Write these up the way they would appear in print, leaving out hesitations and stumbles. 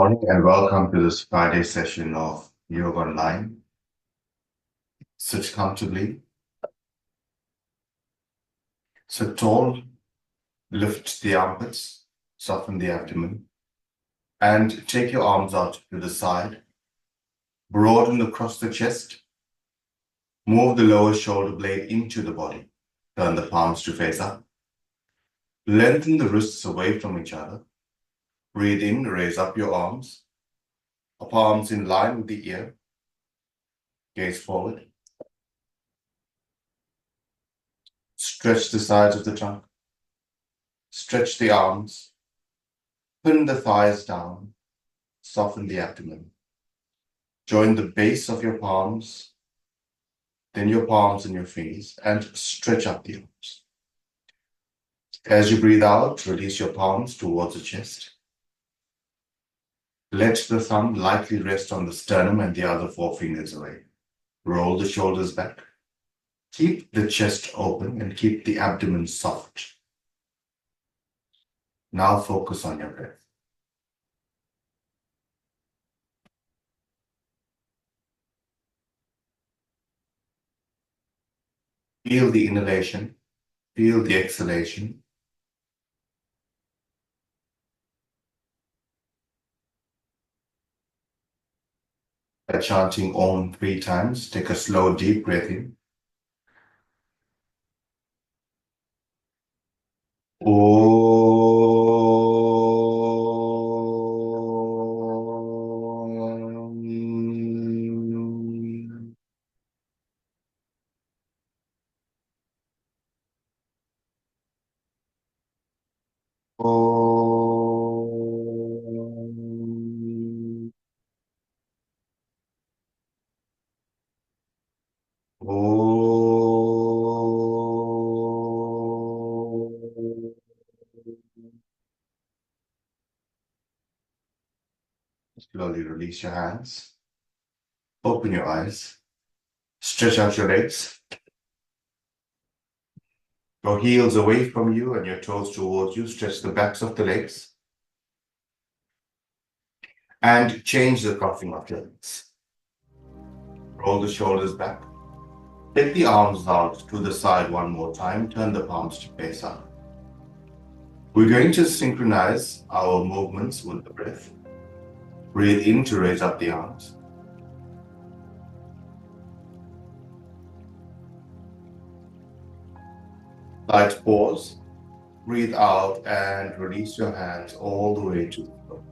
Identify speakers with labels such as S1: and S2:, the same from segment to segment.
S1: Morning and welcome to this Friday session of Yog Online. Sit comfortably, sit tall, lift the armpits, soften the abdomen, and take your arms out to the side. Broaden across the chest. Move the lower shoulder blade into the body. Turn the palms to face up. Lengthen the wrists away from each other. Breathe in, raise up your arms. Palms in line with the ear. Gaze forward. Stretch the sides of the trunk. Stretch the arms. Pin the thighs down. Soften the abdomen. Join the base of your palms, then your palms and your fingers, and stretch up the arms. As you breathe out, release your palms towards the chest. Let the thumb lightly rest on the sternum and the other four fingers away. Roll the shoulders back. Keep the chest open and keep the abdomen soft. Now focus on your breath. Feel the inhalation. Feel the exhalation. By chanting Om 3 times, take a slow, deep breath in. Om. Om. Om. Slowly release your hands. Open your eyes. Stretch out your legs. Your heels away from you and your toes towards you. Stretch the backs of the legs. And change the crossing of your legs. Roll the shoulders back. Take the arms out to the side one more time. Turn the palms to face up. We're going to synchronize our movements with the breath. Breathe in to raise up the arms. Light pause. Breathe out and release your hands all the way to the floor.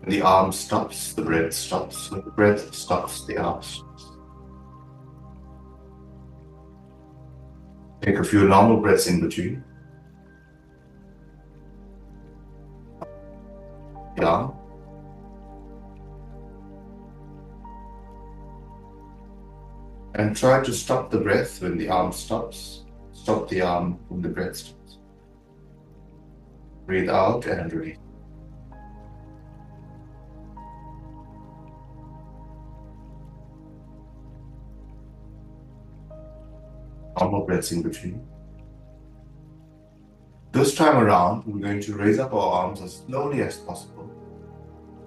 S1: When the arm stops, the breath stops. When the breath stops, the arm stops. Take a few normal breaths in between. The arm. And try to stop the breath when the arm stops. Stop the arm when the breath stops. Breathe out and release. Normal breaths in between. This time around, we're going to raise up our arms as slowly as possible,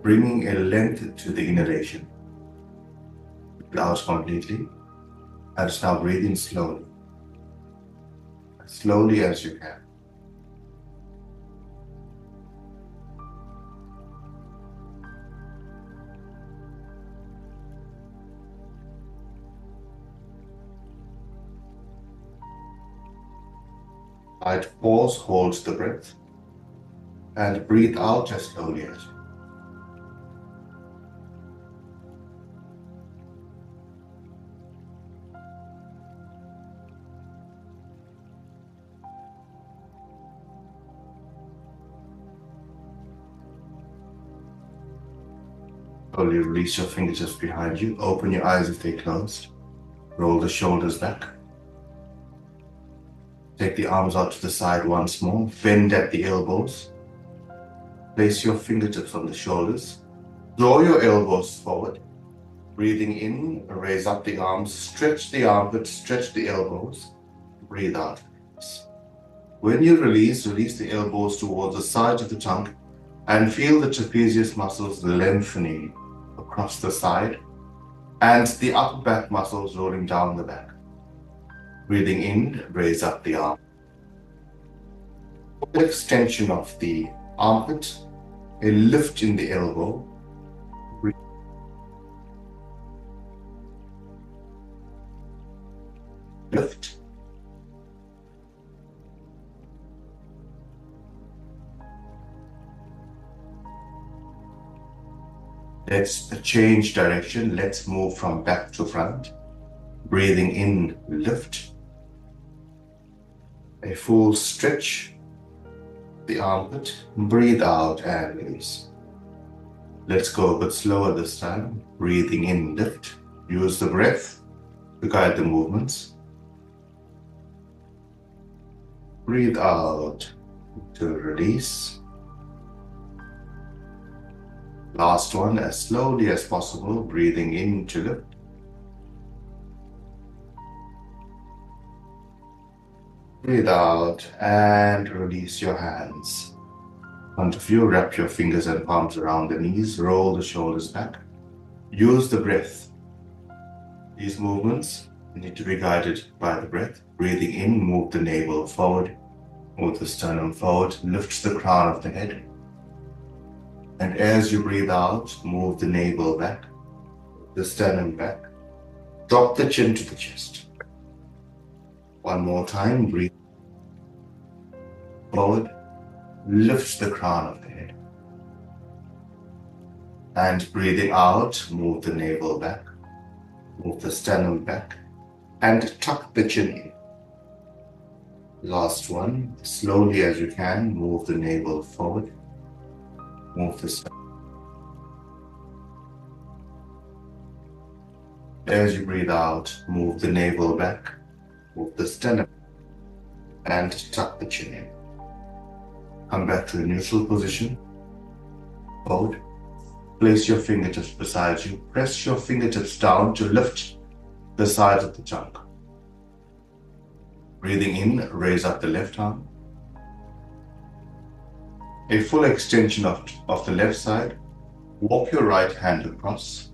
S1: bringing a length to the inhalation. Breathe out completely. And now breathe in slowly. As slowly as you can. Light pause, holds the breath, and breathe out as slowly as you can. Slowly release your fingertips behind you. Open your eyes if they're closed. Roll the shoulders back. Take the arms out to the side once more. Bend at the elbows. Place your fingertips on the shoulders. Draw your elbows forward. Breathing in, raise up the arms. Stretch the armpits, stretch the elbows. Breathe out. When you release the elbows towards the sides of the trunk. And feel the trapezius muscles lengthening across the side and the upper back muscles rolling down the back. Breathing in, raise up the arm. Extension of the armpit, a lift in the elbow. Lift. Let's change direction. Let's move from back to front. Breathing in, lift. A full stretch. The armpit. Breathe out and release. Let's go a bit slower this time. Breathing in, lift. Use the breath to guide the movements. Breathe out to release. Last one, as slowly as possible, breathing in to lift. Breathe out and release your hands. In front of you, wrap your fingers and palms around the knees, roll the shoulders back. Use the breath. These movements need to be guided by the breath. Breathing in, move the navel forward, move the sternum forward, lift the crown of the head. And as you breathe out, move the navel back, the sternum back. Drop the chin to the chest. One more time, breathe forward, lift the crown of the head. And breathing out, move the navel back, move the sternum back, and tuck the chin in. Last one, slowly as you can, move the navel forward, move the sternum. As you breathe out, move the navel back, move the sternum, and tuck the chin in. Come back to a neutral position. Forward. Place your fingertips beside you. Press your fingertips down to lift the sides of the trunk. Breathing in, raise up the left arm. A full extension of the left side. Walk your right hand across.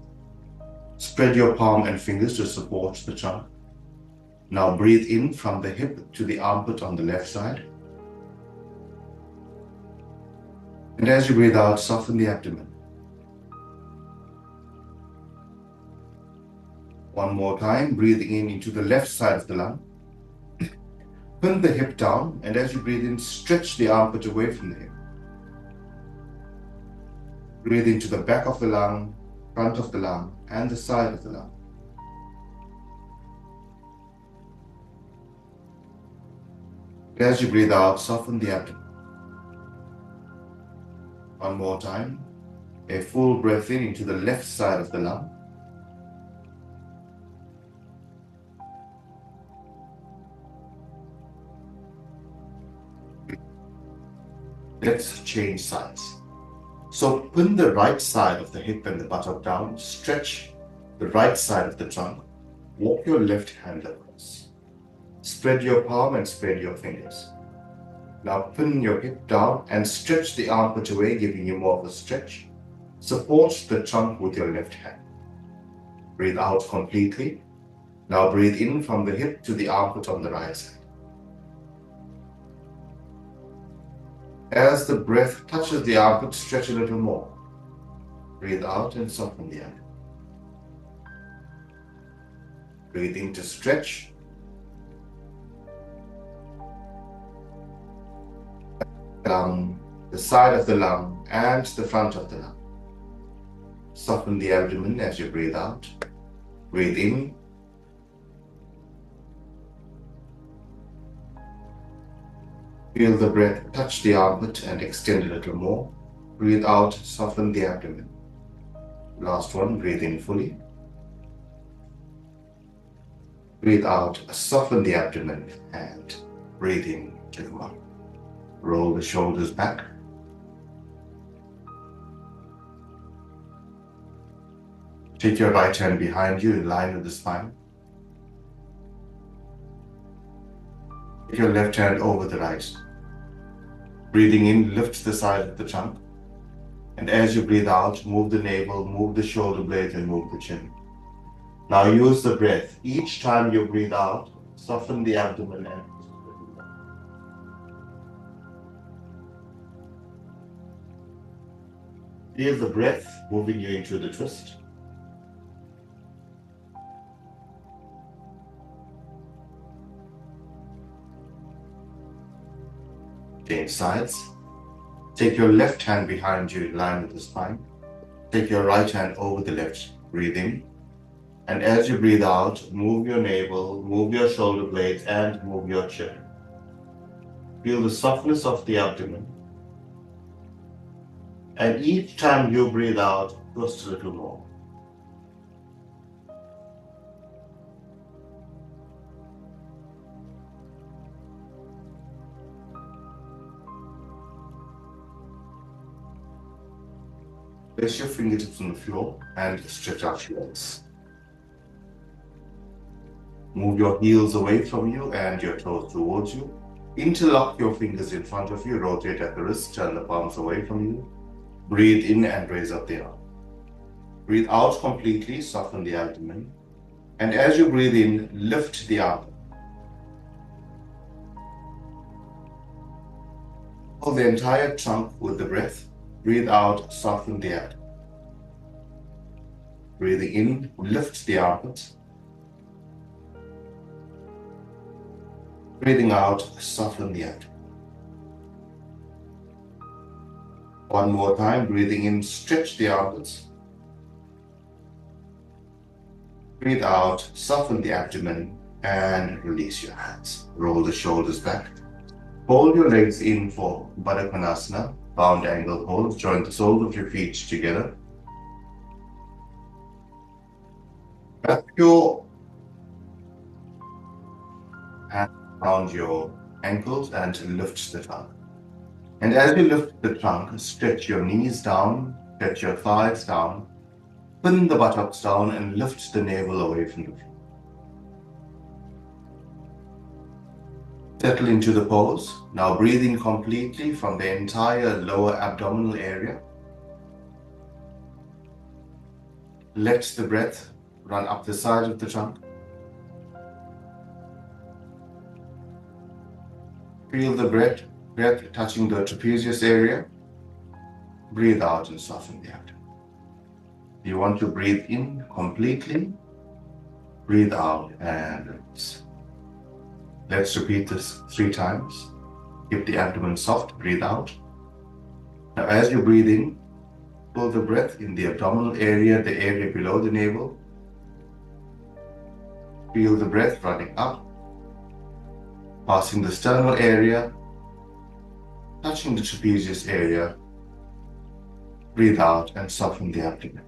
S1: Spread your palm and fingers to support the trunk. Now breathe in from the hip to the armpit on the left side. And as you breathe out, soften the abdomen. One more time, breathing in into the left side of the lung. Pin the hip down, and as you breathe in, stretch the armpit away from the hip. Breathe into the back of the lung, front of the lung, and the side of the lung. As you breathe out, soften the abdomen. One more time, a full breath in into the left side of the lung. Let's change sides. So pin the right side of the hip and the buttock down, stretch the right side of the trunk, walk your left hand across. Spread your palm and spread your fingers. Now pin your hip down and stretch the armpit away, giving you more of a stretch. Support the trunk with your left hand. Breathe out completely. Now breathe in from the hip to the armpit on the right side. As the breath touches the armpit, stretch a little more. Breathe out and soften the abdomen. Breathe in to stretch. Lung, the side of the lung, and the front of the lung. Soften the abdomen as you breathe out. Breathe in. Feel the breath touch the armpit and extend a little more. Breathe out, soften the abdomen. Last one, breathe in fully. Breathe out, soften the abdomen, and breathe in to come up. Roll the shoulders back. Take your right hand behind you in line with the spine. Take your left hand over the right. Breathing in, lift the side of the trunk. And as you breathe out, move the navel, move the shoulder blades, and move the chin. Now use the breath. Each time you breathe out, soften the abdomen and feel the breath moving you into the twist. Change sides. Take your left hand behind you in line with the spine. Take your right hand over the left. Breathe in. And as you breathe out, move your navel, move your shoulder blades, and move your chin. Feel the softness of the abdomen. And each time you breathe out, twist a little more. Place your fingertips on the floor and stretch out your legs. Move your heels away from you and your toes towards you. Interlock your fingers in front of you, rotate at the wrist, turn the palms away from you. Breathe in and raise up the arm. Breathe out completely, soften the abdomen. And as you breathe in, lift the arm. Hold the entire trunk with the breath. Breathe out, soften the abdomen. Breathing in, lift the armpits. Breathing out, soften the abdomen. One more time, breathing in, stretch the armpits. Breathe out, soften the abdomen, and release your hands. Roll the shoulders back. Hold your legs in for Baddha Konasana, bound angle hold. Join the soles of your feet together. Wrap your hands around your ankles and lift the trunk. And as you lift the trunk, stretch your knees down, stretch your thighs down, pin the buttocks down, and lift the navel away from the floor. Settle into the pose. Now breathing completely from the entire lower abdominal area. Let the breath run up the side of the trunk. Feel the breath touching the trapezius area. Breathe out and soften the abdomen. You want to breathe in completely. Breathe out and release. Let's repeat this 3 times. Keep the abdomen soft. Breathe out. Now as you breathe in, pull the breath in the abdominal area, the area below the navel. Feel the breath running up, passing the sternal area, touching the trapezius area. Breathe out and soften the abdomen.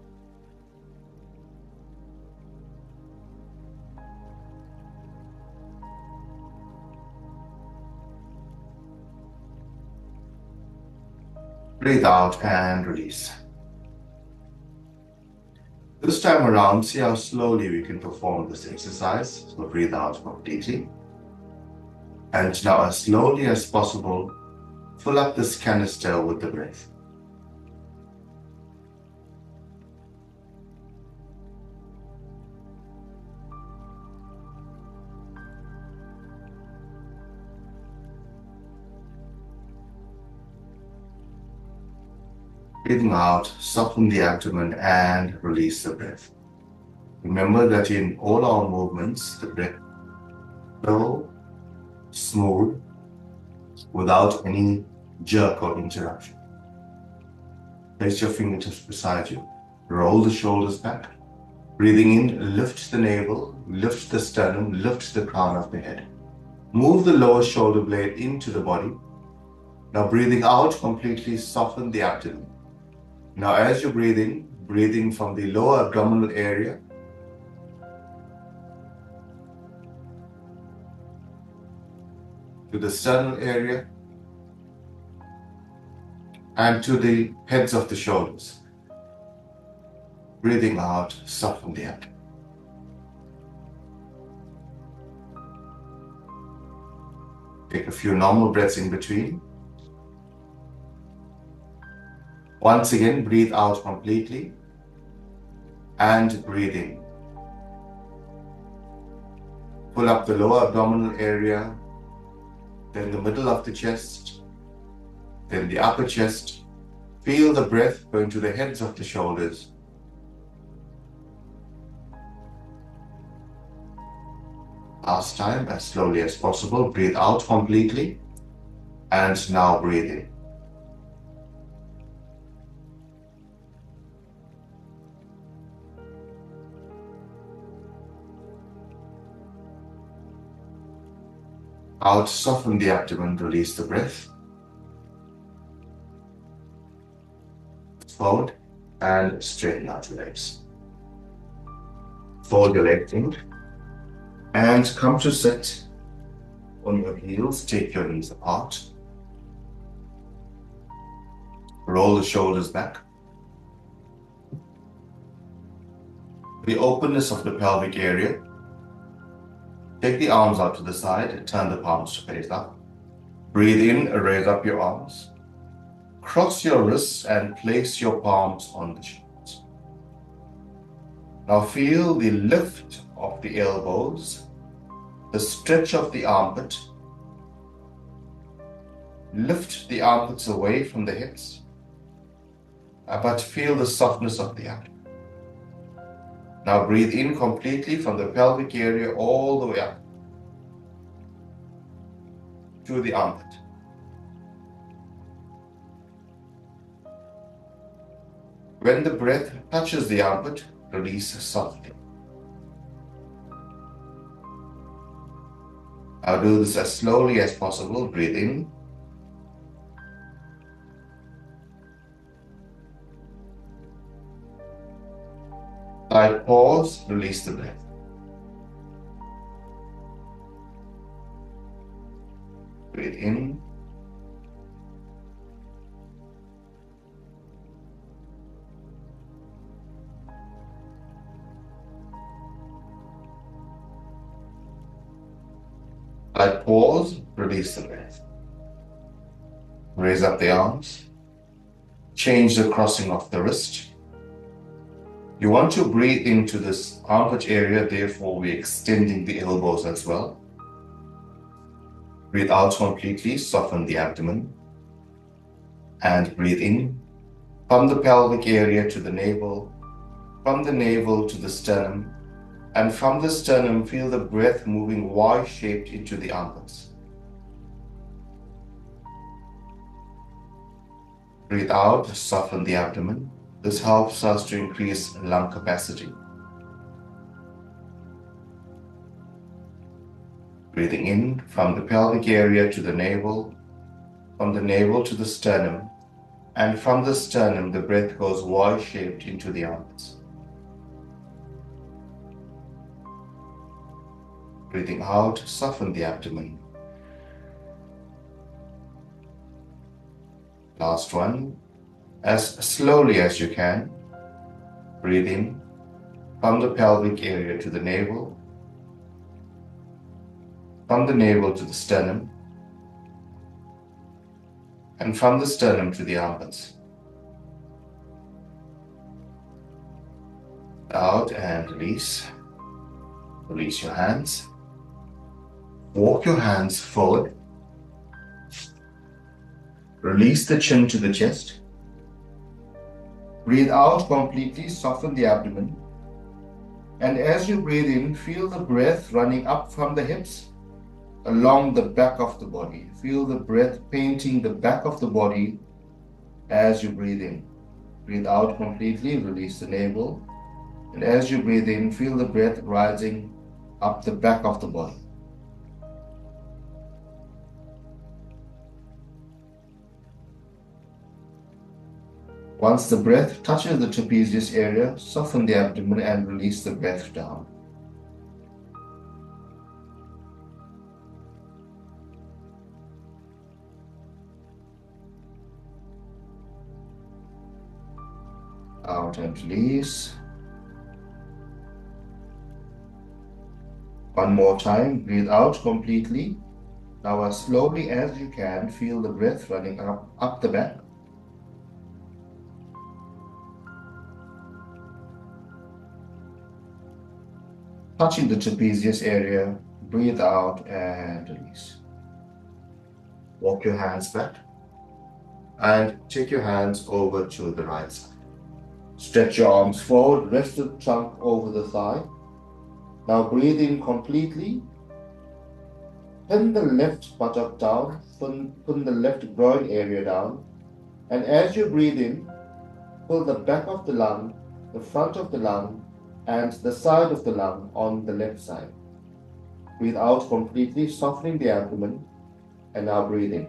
S1: Breathe out and release. This time around, see how slowly we can perform this exercise. So breathe out completely. And now as slowly as possible, fill up this canister with the breath. Breathing out, soften the abdomen and release the breath. Remember that in all our movements, the breath is slow, smooth, without any jerk or interruption. Place your fingertips beside you. Roll the shoulders back. Breathing in, lift the navel, lift the sternum, lift the crown of the head. Move the lower shoulder blade into the body. Now breathing out, completely soften the abdomen. Now as you breathe in from the lower abdominal area, to the sternal area, and to the heads of the shoulders. Breathing out, soften the abdomen. Take a few normal breaths in between. Once again, breathe out completely and breathe in. Pull up the lower abdominal area, then the middle of the chest, then the upper chest. Feel the breath going to the heads of the shoulders. Last time, as slowly as possible, breathe out completely and now breathe in. Out, soften the abdomen, release the breath. Forward and straighten out your legs. Fold your legs in and come to sit on your heels. Take your knees apart. Roll the shoulders back. The openness of the pelvic area. Take the arms out to the side and turn the palms to face up. Breathe in, raise up your arms. Cross your wrists and place your palms on the shoulders. Now feel the lift of the elbows, the stretch of the armpit. Lift the armpits away from the hips, but feel the softness of the abdomen. Now breathe in completely from the pelvic area all the way up to the armpit. When the breath touches the armpit, release softly. Now do this as slowly as possible. Breathe in. Slight pause, release the breath. Breathe in. Slight pause, release the breath. Raise up the arms. Change the crossing of the wrist. You want to breathe into this armpit area, therefore we're extending the elbows as well. Breathe out completely, soften the abdomen. And breathe in from the pelvic area to the navel, from the navel to the sternum, and from the sternum, feel the breath moving Y-shaped into the armpits. Breathe out, soften the abdomen. This helps us to increase lung capacity. Breathing in from the pelvic area to the navel, from the navel to the sternum, and from the sternum, the breath goes Y-shaped into the armpits. Breathing out, soften the abdomen. Last one. As slowly as you can, breathe in from the pelvic area to the navel, from the navel to the sternum, and from the sternum to the armpits. Out and release. Release your hands. Walk your hands forward. Release the chin to the chest. Breathe out completely, soften the abdomen. And as you breathe in, feel the breath running up from the hips along the back of the body. Feel the breath painting the back of the body as you breathe in. Breathe out completely, release the navel. And as you breathe in, feel the breath rising up the back of the body. Once the breath touches the trapezius area, soften the abdomen and release the breath down. Out and release. One more time, breathe out completely. Now as slowly as you can, feel the breath running up the back. touching the trapezius area. Breathe out and release. Walk your hands back and take your hands over to the right side. Stretch your arms forward, rest the trunk over the thigh. Now breathe in completely. Pin the left buttock down, pin the left groin area down. And as you breathe in, pull the back of the lung, the front of the lung, and the side of the lung on the left side. Breathe out completely, softening the abdomen, and now breathe in.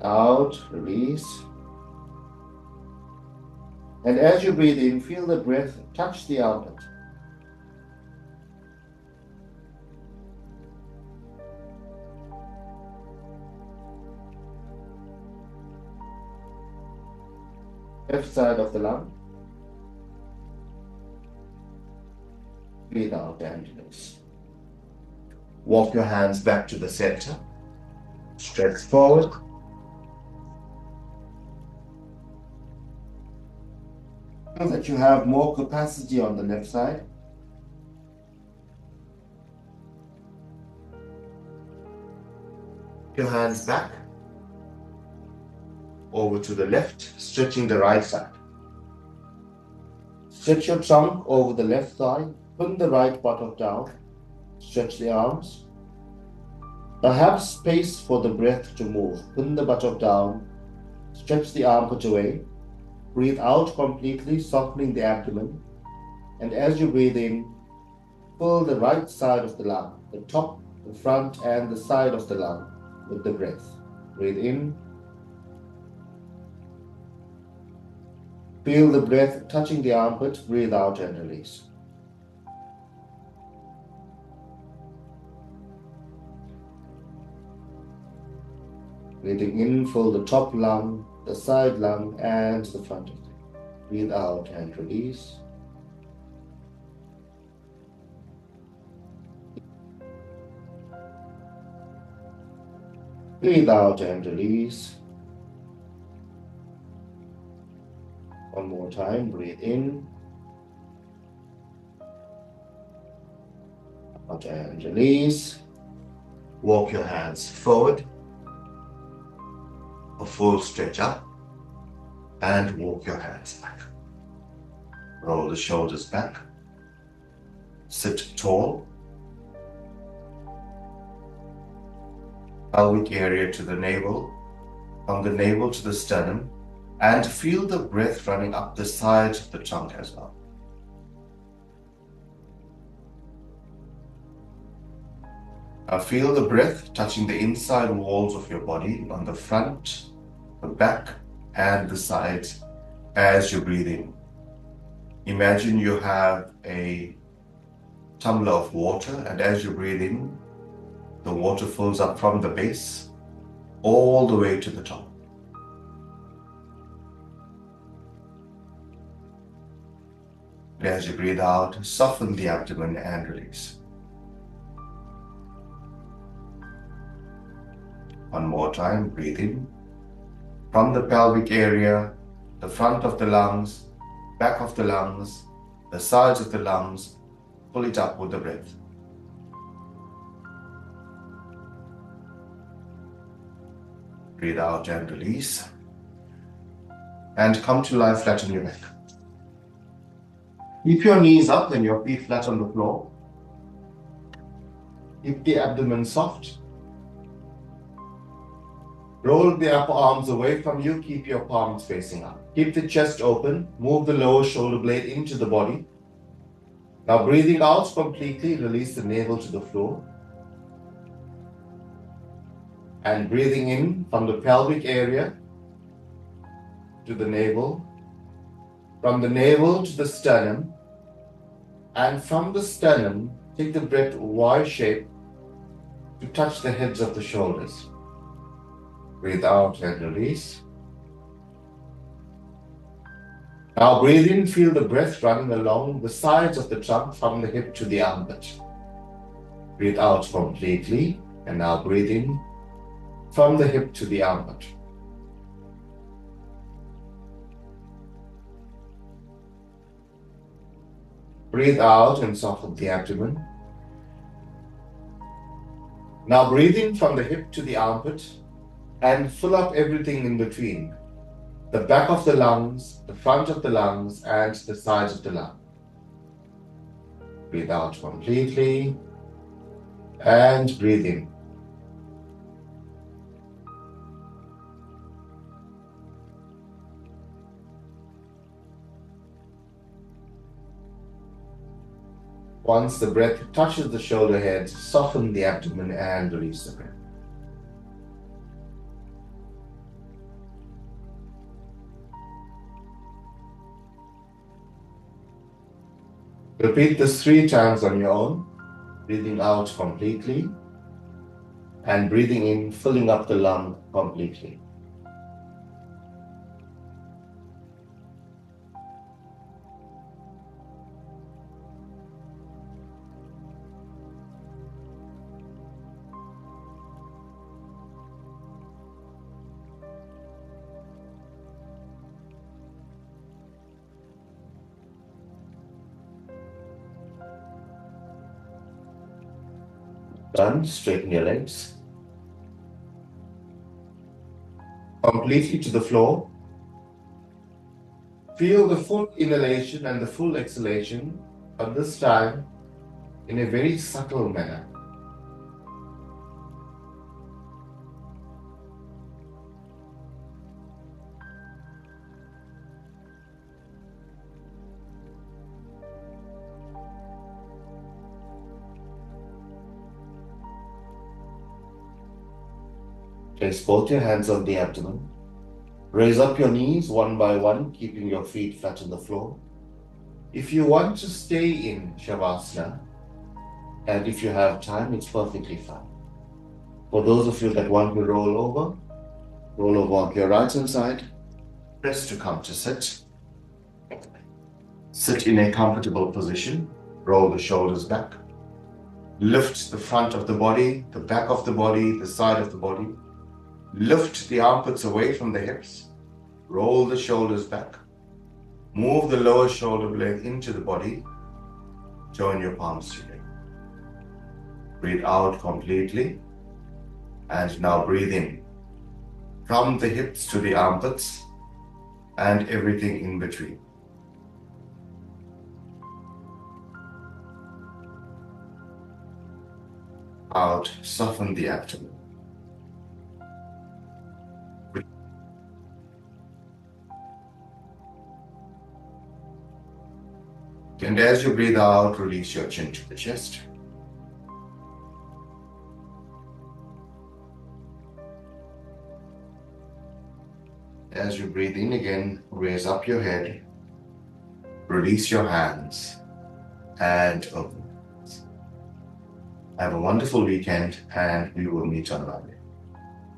S1: Out, release. And as you breathe in, feel the breath touch the armpit. Left side of the lung. Breathe out and release. Walk your hands back to the center. Stretch forward. Feel that you have more capacity on the left side. Your hands back. Over to the left, stretching the right side. Stretch your trunk over the left thigh. Pin the right buttock down. Stretch the arms. Now have space for the breath to move. Pin the buttock down. Stretch the armpit away. Breathe out completely, softening the abdomen. And as you breathe in, fill the right side of the lung, the top, the front, and the side of the lung with the breath. Breathe in. Feel the breath touching the armpit. Breathe out and release. Breathing in, fill the top lung, the side lung, and the front of it. Breathe out and release. Breathe out and release. One more time, breathe in. Out and release. Walk your hands forward. A full stretch up. And walk your hands back. Roll the shoulders back. Sit tall. Pelvic area to the navel. From the navel to the sternum. And feel the breath running up the sides of the trunk as well. Now feel the breath touching the inside walls of your body on the front, the back, and the sides as you breathe in. Imagine you have a tumbler of water, and as you breathe in, the water fills up from the base all the way to the top. And as you breathe out, soften the abdomen and release. One more time, breathe in. From the pelvic area, the front of the lungs, back of the lungs, the sides of the lungs, pull it up with the breath. Breathe out and release. And come to lie flat on your back. Keep your knees up and your feet flat on the floor. Keep the abdomen soft. Roll the upper arms away from you. Keep your palms facing up. Keep the chest open. Move the lower shoulder blade into the body. Now breathing out completely, release the navel to the floor. And breathing in from the pelvic area to the navel. From the navel to the sternum. And from the sternum, take the breath Y shape to touch the heads of the shoulders. Breathe out and release. Now breathe in, feel the breath running along the sides of the trunk from the hip to the armpit. Breathe out completely, and now breathe in from the hip to the armpit. Breathe out and soften the abdomen. Now breathe in from the hip to the armpit and fill up everything in between. The back of the lungs, the front of the lungs, and the sides of the lung. Breathe out completely and breathe in. Once the breath touches the shoulder heads, soften the abdomen and release the breath. Repeat this 3 times on your own, breathing out completely and breathing in, filling up the lung completely. Done. Straighten your legs completely to the floor. Feel the full inhalation and the full exhalation, but this time in a very subtle manner. Place both your hands on the abdomen. Raise up your knees one by one, keeping your feet flat on the floor. If you want to stay in Shavasana, and if you have time, it's perfectly fine. For those of you that want to roll over on your right hand side, press to come to sit. Sit in a comfortable position, roll the shoulders back. Lift the front of the body, the back of the body, the side of the body. Lift the armpits away from the hips. Roll the shoulders back. Move the lower shoulder blade into the body. Join your palms together. Breathe out completely. And now breathe in. From the hips to the armpits and everything in between. Out, soften the abdomen. And as you breathe out, release your chin to the chest. As you breathe in again, raise up your head, release your hands, and open. Have a wonderful weekend, and we will meet on Monday.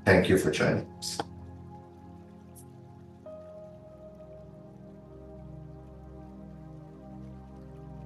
S1: Thank you for joining us.